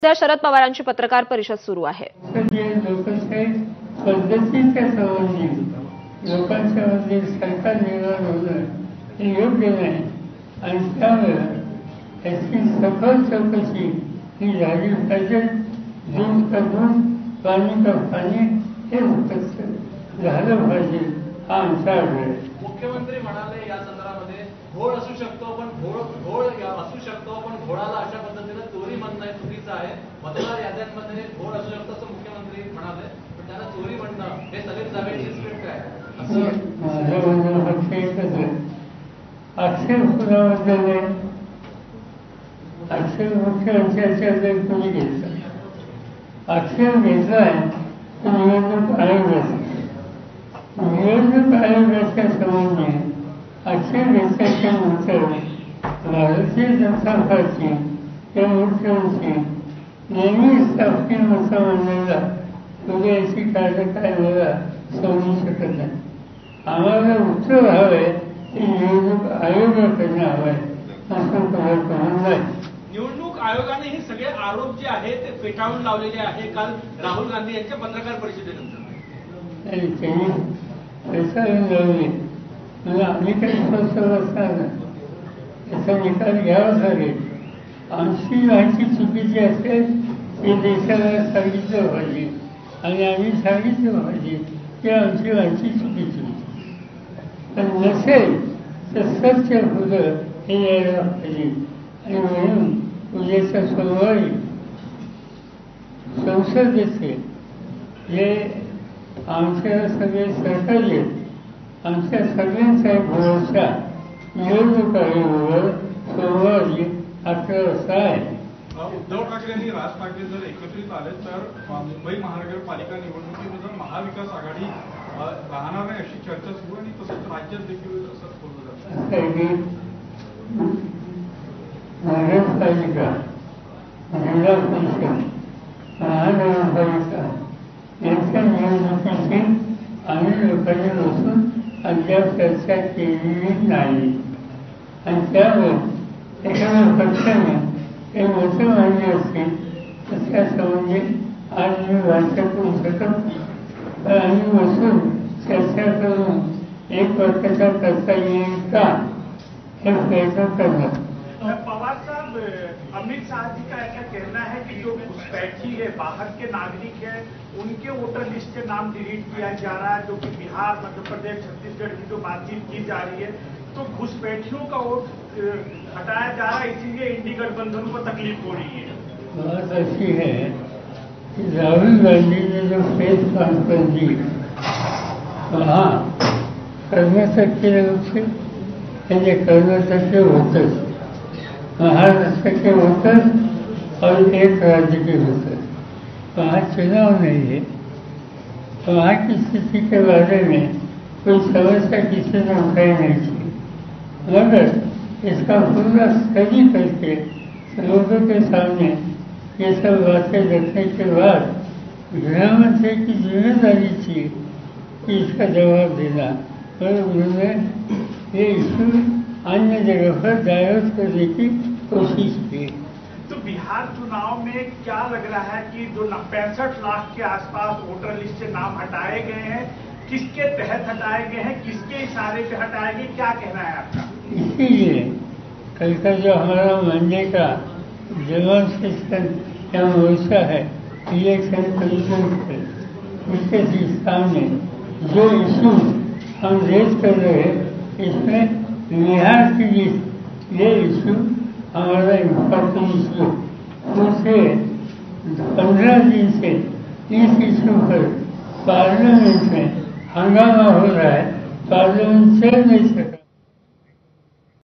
सध्या शरद पवारांची पत्रकार परिषद सुरू आहे। लोकशाही पद्धतीच्या संबंधी लोकांच्या मध्ये सरकार निर्माण होणं हे योग्य नाही आणि त्यामुळे याची सखोल चौकशी ही झाली पाहिजे। दूध का दूध, पाणी का पाणी हे झालं पाहिजे हा आमचा आग्रह आहे। मुख्यमंत्री म्हणाले या संदर्भामध्ये घोळ असू शकतो पण घोळ असू शकतो पण घोळाला अशा पद्धतीने चोरी म्हणणं चुकीचं आहे। मतदार याद्यांमध्ये घोळ असू शकतो असं मुख्यमंत्री म्हणाले, पण त्याला चोरी म्हणणं हे सगळे जावेची स्क्रिप्ट आहे असं माझं म्हणणं फक्त एकच आहे, आक्षेप कुणाबद्दल नाही, आक्षेप मुख्यमंत्र्यांच्या कोणी घेतला, आक्षेप घेतलाय तो निवडणूक आयोगाचा। निवडणूक आयोगाच्या संबंधी आक्षेप घेतल्याच्या नंतर भारतीय जनता पार्टी या मुख्यमंत्री नेहमीच आपली मतं मांडायला तुझ्या याची काळजी काय मला समजू शकत नाही। आम्हाला उत्तर हवं आहे ते निवडणूक आयोगाकडनं हवं आहे असं तुम्हाला नाही। निवडणूक आयोगाने हे सगळे आरोप जे आहेत ते फेटाळून लावलेले आहे काल राहुल गांधी यांच्या पत्रकार परिषदेनंतर। आणि त्यांनी फेटाळून लावले म्हणजे आम्ही काही स्पष्ट असणार ना, त्याचा निकाल घ्यावाच लागेल। आमची माहिती चुकीची असेल हे देशाला सांगितलं पाहिजे आणि आम्ही सांगितलं पाहिजे की आमची माहिती चुकीची होती, पण नसेल तर सत्य होतं हे यायला पाहिजे। आणि म्हणून उद्याच्या सोमवारी संसदेचे जे आमच्या सगळे सहकारी आहेत, आमच्या सगळ्यांचा एक भरोसा निवडणूक आयोगावर सोमवारी 11 वाजता आहे। उद्धव ठाकरे आणि राज ठाकरे जर एकत्रित आले तर मुंबई महानगरपालिका निवडणुकीमध्ये महाविकास आघाडी राहणार नाही अशी चर्चा सुरू आणि तसंच राज्यात देखील असं बोललं जातं। नगरपालिका, जिल्हा परिषद, महानगरपालिका यांच्या निवडणुकीची आम्ही लोकांनी बसून अद्याप चर्चा केलेली नाही आणि त्यावर एखाद्या पक्षाने हे मतं मांडली असतील तर त्या संबंधी आज मी वाचा करू शकत नाही, तर आम्ही बसून चर्चा करून एक वर्षाचा करता येईल का हे प्रयत्न करणार। पवार साहब, अमित शाह जी का ऐसा कहना है कि जो घुसपैठी है, बाहर के नागरिक है, उनके वोटर लिस्ट से नाम डिलीट किया जा रहा है, जो कि बिहार, मध्य प्रदेश, छत्तीसगढ़ की जो बातचीत की जा रही है, तो घुसपैठियों का वोट हटाया जा रहा है, इसीलिए इंडी गठबंधन को तकलीफ हो रही है। बात ऐसी है कि राहुल गांधी ने जो प्रेस कॉन्फ्रेंस दी वहाँ कर्नाटक लोग थे, कर्नाटक के वोटर्स, महाराष्ट्र के वोटर्स और एक राज्य के वोटर्स, वहाँ चुनाव नहीं है, वहाँ की स्थिति के बारे में कोई समस्या किसी ने उठाई नहीं थी, मगर इसका पूरा स्टडी करके लोगों के सामने ये सब बातें रखने के बाद गृहमंत्री की जिम्मेदारी थी कि इसका जवाब देना, और उन्होंने ये इशू अन्य जगह पर डायवर्ट करने की कोशिश की। तो बिहार चुनाव में क्या लग रहा है कि जो 65 लाख के आसपास वोटर लिस्ट से नाम हटाए गए हैं, किसके तहत हटाए गए हैं, किसके इशारे पे हटाए गए, क्या कहना है आपका? इसीलिए कल का जो हमारा मंडे का डेमोन्स्ट्रेशन या मोर्चा है इलेक्शन कमीशन पर, उसके सामने जो इशू हम रेज कर रहे हैं इसमें बिहार की लिस्ट ये इशू हमारा इम्पोर्टेंट इशू, उससे 15 दिन से इस इशू पर पार्लियामेंट में हंगामा हो रहा है, पार्लियामेंट चल नहीं सका।